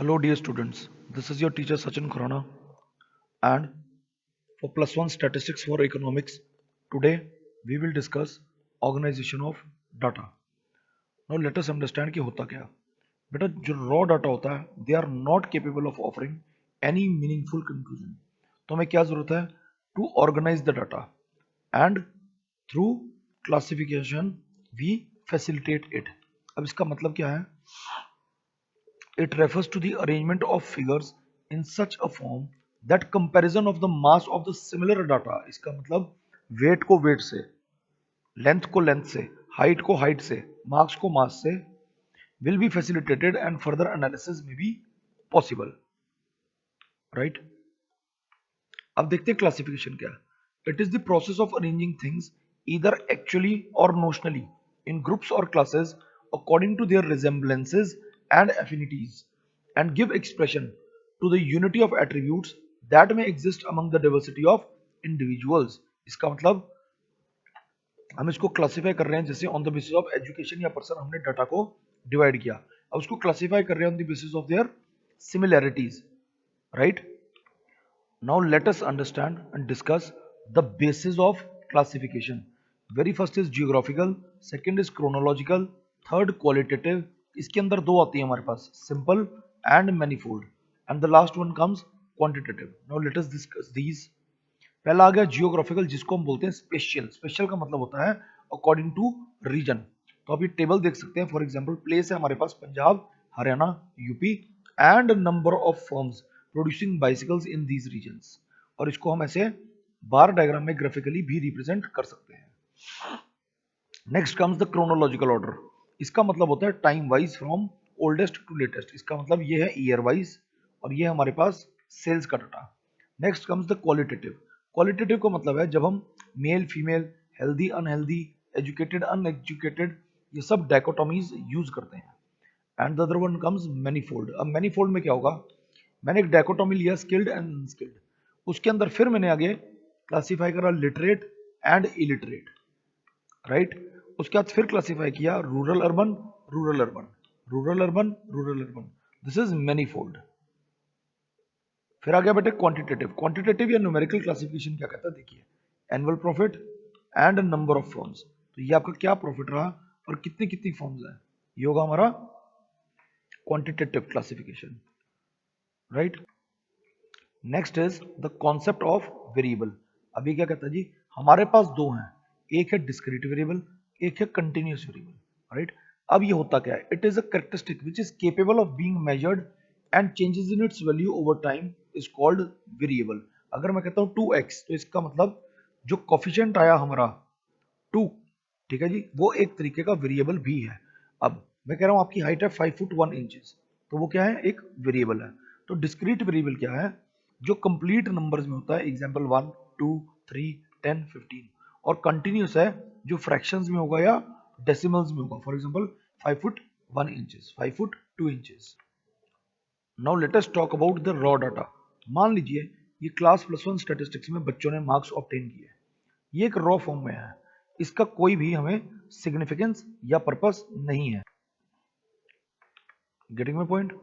Hello dear students, this is your teacher Sachin Khurana and for plus one statistics for economics, today we will discuss organization of data. Now let us understand कि होता क्या है। बेटा जो raw data होता है they are not capable of offering any meaningful conclusion. तो हमें क्या जरूरत है to organize the data and through classification we facilitate it. अब इसका मतलब क्या है It refers to the arrangement of figures in such a form that comparison of the mass of the similar data इसका मतलब weight को weight से length को length से height को height से marks को mass से will be facilitated and further analysis may be possible right अब देखते हैं क्लासिफिकेशन क्या है it is the process of arranging things either actually or notionally in groups or classes according to their resemblances and affinities and give expression to the unity of attributes that may exist among the diversity of individuals इसका मतलब हम इसको classify कर रहे हैं जैसे on the basis of education या person हमने डाटा को डिवाइड किया अब उसको क्लासिफाई कर रहे हैं on the basis of their similarities right Now let us understand and discuss the basis of classification. Very first is geographical, second is chronological, third qualitative. इसके अंदर दो आती है हमारे पास simple and manifold and the last one comes quantitative. Now let us discuss these. पहला आ गया geographical जिसको हम बोलते हैं स्पेशियल स्पेशल का मतलब होता है अकॉर्डिंग टू रीजन तो आप ये टेबल देख सकते हैं फॉर एग्जांपल प्लेस है हमारे पास Punjab Haryana UP and number of firms producing bicycles in these regions और इसको हम ऐसे बार डायग्राम में ग्राफिकली भी रिप्रेजेंट कर सकते हैं next comes the chronological order इसका मतलब होता है time wise from oldest to latest इसका मतलब ये है ईयर वाइज और ये हमारे पास सेल्स का data next comes the qualitative qualitative का मतलब है जब हम male female healthy unhealthy educated uneducated ये सब डायकोटोमीज यूज करते हैं and the other one comes manifold अब मैनीफोल्ड में क्या होगा मैंने एक डायकोटोमी लिया स्किल्ड एंड अनस्किल्ड उसके अंदर फिर मैंने आगे क्लासिफाई करा लिटरेट एंड इलिटरेट राइट उसके बाद फिर क्लासिफाई किया rural urban rural urban rural urban rural urban this is manifold फिर आ गया बेटे क्वांटिटेटिव या न्यूमेरिकल क्लासिफिकेशन क्या कहता है देखिए annual profit and number of firms तो ये आपका क्या प्रॉफिट रहा और कितनी कितनी फर्म्स है ये होगा हमारा quantitative classification right next is the concept of variable अभी क्या कहता है जी हमारे पास दो हैं एक है डिस्क्रीट वेरिएबल एक है कंटिन्यूअस वेरिएबल राइट अब ये होता क्या है it is a characteristic which is capable of being measured and changes in its value over time is called variable अगर मैं कहता हूं 2x तो इसका मतलब जो कोफिशिएंट आया हमारा 2 ठीक है जी वो एक तरीके का वेरिएबल भी है अब मैं कह रहा हूं आपकी हाइट है 5 फुट 1 इंचेस तो वो क्या है एक वेरिएबल है तो डिस्क्रीट वेरिएबल क्या है जो कंप्लीट नंबर्स में होता है एग्जांपल 1 2 3 10 15 और कंटिन्यूस है जो फ्रैक्शंस में होगा या डेसिमल्स में होगा for example 5 foot 1 inches 5 foot 2 inches now let us talk about the raw data मान लीजिए ये क्लास प्लस वन स्टैटिस्टिक्स में बच्चों ने मार्क्स ऑब्टेन किए ये एक रॉ फॉर्म में है इसका कोई भी हमें सिग्निफिकेंस या पर्पस नहीं है गेटिंग माय पॉइंट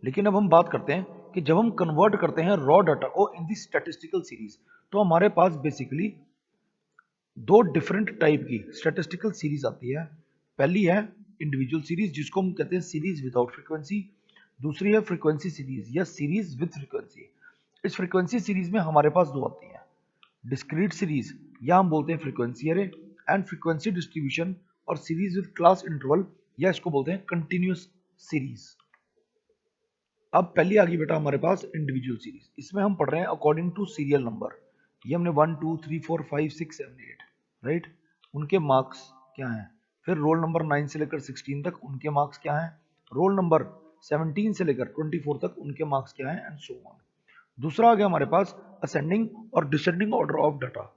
लेकिन अब हम बात करते हैं कि जब हम कन्वर्ट करते हैं रॉ डाटा को इन दी स्टैटिस्टिकल सीरीज तो हमारे पास बेसिकली दो डिफरेंट टाइप की स्टैटिस्टिकल सीरीज आती है पहली है इंडिविजुअल सीरीज जिसको हम कहते हैं सीरीज विदाउट फ्रीक्वेंसी दूसरी है फ्रीक्वेंसी सीरीज या सीरीज विद फ्रीक्वेंसी इस फ्रीक्वेंसी सीरीज में हमारे पास दो आती हैं डिस्क्रीट सीरीज या हम बोलते हैं frequency array and frequency distribution और सीरीज विद क्लास इंटरवल या इसको बोलते हैं कंटिन्यूअस सीरीज अब पहली आ गई बेटा हमारे पास इंडिविजुअल सीरीज इसमें हम पढ़ रहे हैं अकॉर्डिंग टू सीरियल नंबर ये हमने 1 2 3 4 5 6 7 8 राइट उनके मार्क्स क्या हैं फिर रोल नंबर 9 से लेकर 16 तक उनके मार्क्स क्या हैं रोल नंबर 17 से लेकर 24 तक उनके मार्क्स क्या हैं एंड सो ऑन दूसरा आ गया हमारे पास असेंडिंग और डिसेंडिंग ऑर्डर ऑफ डाटा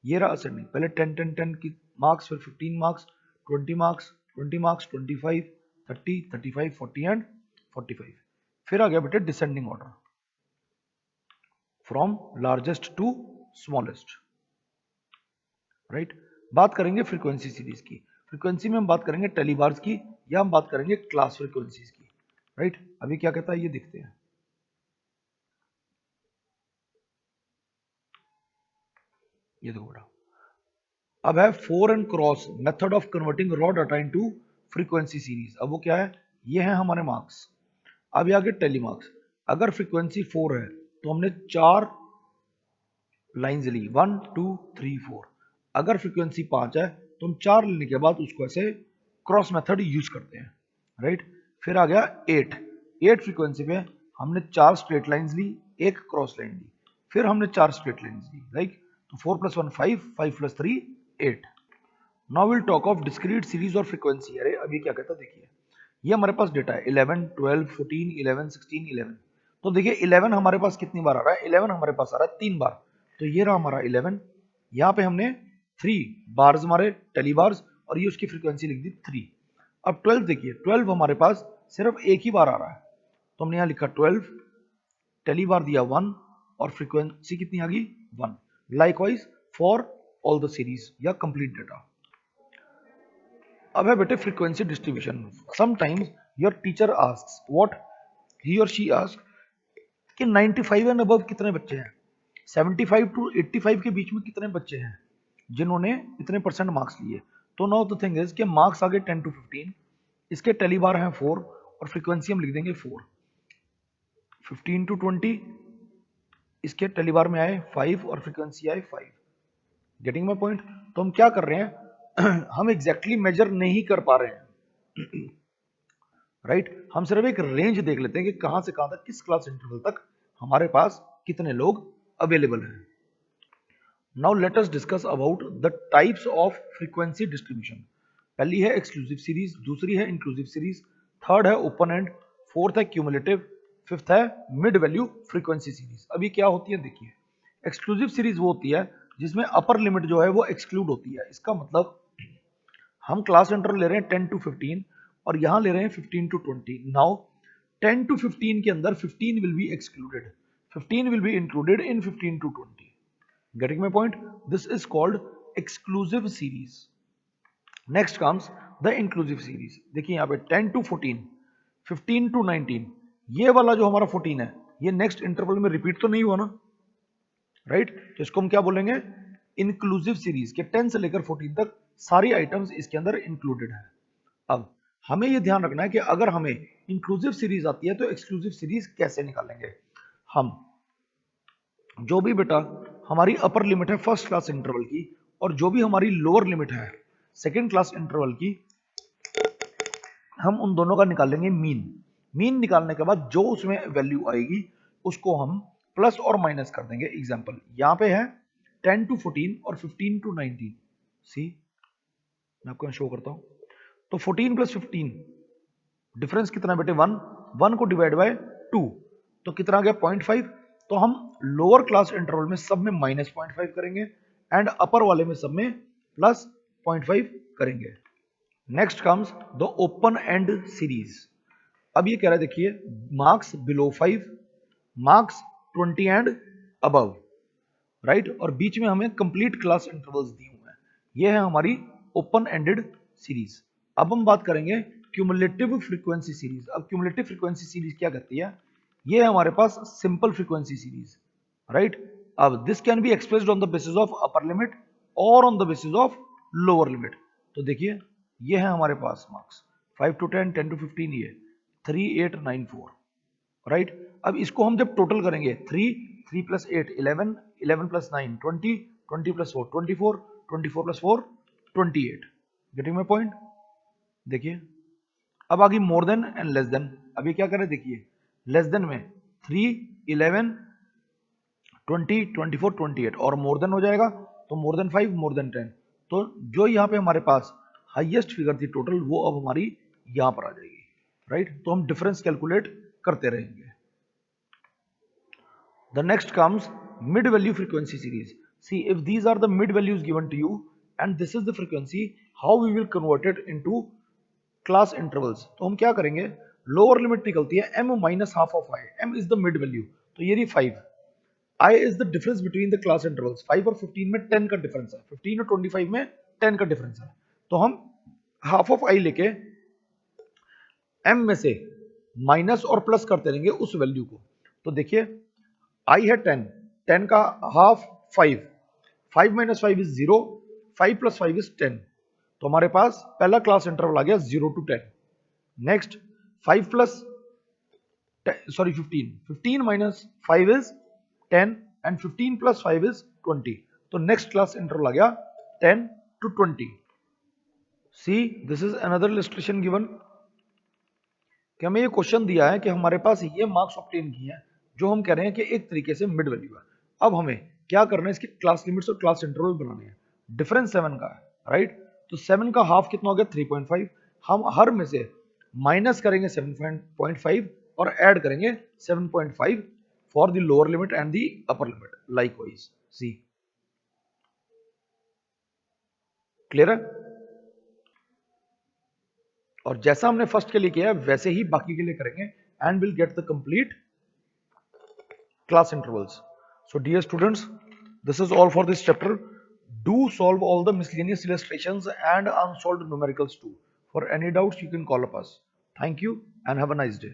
ये रहा असेंडिंग पहले 10 10 10 की मार्क्स फिर 15 मार्क्स 20 मार्क्स 20 मार्क्स 25 30 35 40 एंड 45 फिर आ गया बेटे descending order from largest to smallest right बात करेंगे फ्रीक्वेंसी सीरीज की फ्रीक्वेंसी में हम बात करेंगे टेलीबार्स की या हम बात करेंगे क्लास फ्रीक्वेंसीज की राइट। अभी क्या कहता है ये देखते हैं। ये देखो बेटा, अब है four and cross method of converting raw data into frequency series. अब वो क्या है, ये है हमारे मार्क्स। अब ये आगे टेली मार्क्स। अगर फ्रीक्वेंसी 4 है तो हमने 4 लाइंस ली, 1 2 3 4। अगर फ्रीक्वेंसी 5 है तो हम 4 लेने के बाद उसको ऐसे क्रॉस मेथड यूज करते हैं, राइट। फिर आ गया 8। 8 फ्रीक्वेंसी पे हमने 4 स्ट्रेट लाइंस ली, एक क्रॉस लाइन ली, फिर हमने 4 स्ट्रेट लाइंस ली, राइट। तो 4 + 1 5, 5 + 3 8। Now will talk of discrete series और फ्रीक्वेंसी। अरे अभी क्या कहता है देखिए, ये हमारे पास डेटा है 11 12 14 11 16 11। तो देखिए 11 हमारे पास कितनी बार आ रहा है, 11 हमारे पास आ रहा है 3 बार। तो ये रहा हमारा 11। यहाँ पे हमने 3 बार्स मारे टेली बार्स और ये उसकी फ्रीक्वेंसी लिख दी 3। अब 12 देखिए, 12 हमारे पास सिर्फ एक ही बार आ रहा है, तो हमने यहाँ लिखा 12, टेली बार दिया 1 और फ्रीक्वेंसी कितनी आ गई 1। Likewise for all the series या कंप्लीट डेटा। अब है बेटे frequency distribution. Sometimes your teacher asks what he और शी आस्क कि 95 एंड अबव कितने बच्चे हैं, 75 टू 85 के बीच में कितने बच्चे हैं जिन्होंने इतने परसेंट मार्क्स लिए। तो नाउ द थिंग इज कि मार्क्स आगे 10 टू 15, इसके टेली बार हैं 4 और फ्रीक्वेंसी हम लिख देंगे 4। 15 टू 20 इसके टेली बार में आए 5 और फ्रीक्वेंसी आए 5। Getting my point. तो हम क्या कर रहे हैं हम एग्जैक्टली मेजर नहीं कर पा रहे हैं, राइट। हम सिर्फ एक रेंज देख लेते हैं कि कहां से कहां तक, किस क्लास इंटरवल तक हमारे पास कितने लोग अवेलेबल हैं। Now let us discuss about the types of frequency distribution. पहली है एक्सक्लूसिव सीरीज, दूसरी है इंक्लूसिव सीरीज, थर्ड है ओपन एंड, फोर्थ है क्यूमुलेटिव, फिफ्थ है मिड वैल्यू फ्रीक्वेंसी सीरीज। अभी क्या होती है देखिए, एक्सक्लूसिव सीरीज वो होती है जिसमें अपर लिमिट जो है वो एक्सक्लूड होती है। इसका मतलब हम क्लास इंटरवल ले रहे हैं 10 टू 15 और यहां ले रहे हैं 15 टू 20। नाउ 10 टू 15 के अंदर 15 will be excluded, 15 will be included in 15 to 20। Getting my point? This is called exclusive series. Next comes the inclusive series. देखिए यहाँ पे 10 to 14, 15 to 19, ये वाला जो हमारा 14 है ये नेक्स्ट इंटरवल में रिपीट तो नहीं हुआ ना, राइट। तो इसको हम क्या बोलेंगे, इंक्लूसिव सीरीज के 10 से लेकर 14 तक सारी आइटम्स इसके अंदर इंक्लूडेड है। अब हमें ये ध्यान रखना है कि अगर हमें इंक्लूसिव सीरीज आती है तो एक्सक्लूसिव सीरीज कैसे निकालेंगे। हम जो भी बेटा हमारी अपर लिमिट है फर्स्ट क्लास इंटरवल की और जो भी हमारी लोअर लिमिट है सेकेंड क्लास इंटरवल की, हम उन दोनों का निकालेंगे मीन। मीन निकालने के बाद जो उसमें वैल्यू आएगी उसको हम प्लस और माइनस कर देंगे। एग्जांपल यहाँ पे है 10 टू 14 और 15 टू 19। सी मैं आपको शो करता हूँ। तो 14 + 15 डिफरेंस कितना बेटे 1, 1 को डिवाइड बाय 2 तो कितना आ गया 0.5। तो हम लोअर क्लास इंटरवल में सब में -0.5 करेंगे एंड अपर वाले में सब में +0.5 करेंगे। Next comes the open and series. अब ये कह रहा है देखिए marks below 5, marks 20 and above, right. और बीच में हमें कंप्लीट क्लास इंटरवल्स दी हुए हैं। ये है हमारी ओपन एंडेड सीरीज। अब हम बात करेंगे क्यूमुलेटिव फ्रीक्वेंसी सीरीज। अब क्यूमुलेटिव फ्रीक्वेंसी सीरीज क्या कहती है, ये है हमारे पास सिंपल फ्रीक्वेंसी सीरीज, राइट। अब this can be expressed on the basis of upper limit और on the basis of lower limit. तो देखिए ये है हमारे पास मार्क्स 5 टू 10, 10 टू 15, ये 3 8 9 4, राइट। अब इसको हम जब टोटल करेंगे 3 3 + 8 11, 11 + 9 20, 20 + 4 24, 24 + 4 28। Getting my point. देखिए अब आगे more than and less than. अभी क्या करें देखिए, लेस देन में 3 11 20 24 28 और मोर देन हो जाएगा तो मोर देन 5 मोर देन 10। तो जो यहाँ पे हमारे पास हाईएस्ट फिगर थी टोटल वो अब हमारी यहाँ पर आ जाएगी, राइट। तो हम डिफरेंस कैलकुलेट करते रहेंगे। The next comes mid value frequency series. See, if these are the mid values given to you and this is the frequency, how we will convert it into class intervals. तो हम क्या करेंगे, lower limit निकलती है m minus half of i, m is the mid value, तो ये रही 5, i is the difference between the class intervals, 5 और 15 में 10 का डिफरेंस है, 15 और 25 में 10 का डिफरेंस है। तो हम half of i लेके m में से माइनस और प्लस करते रहेंगे उस वैल्यू को। तो देखिए आई है 10, 10 का half 5, 5 minus 5 is 0, 5 plus 5 is 10। तो हमारे पास पहला क्लास इंटरवल आ गया 0 to 10। Next 5 plus sorry 15, 15 minus 5 is 10 and 15 plus 5 is 20। तो नेक्स्ट क्लास इंटरवल आ गया 10 to 20। See this is another illustration given कि हमें ये क्वेश्चन दिया है कि हमारे पास ये मार्क्स ऑब्टेन किए हैं जो हम कह रहे हैं कि एक तरीके से मिड वैल्यू है। अब हमें क्या करना है, इसकी क्लास लिमिट्स और क्लास इंटरवल बनाने हैं। डिफरेंस 7 का है, राइट। तो 7 का हाफ कितना हो गया 3.5। हम हर में से माइनस करेंगे 7.5 और ऐड करेंगे 7.5 for the lower limit and the upper limit likewise. See clear है? और जैसा हमने फर्स्ट के लिए किया है वैसे ही बाकी के लिए करेंगे and will get the complete class intervals. So dear students, this is all for this chapter. Do solve all the miscellaneous illustrations and unsolved numericals too. For any doubts you can call up us. Thank you and have a nice day.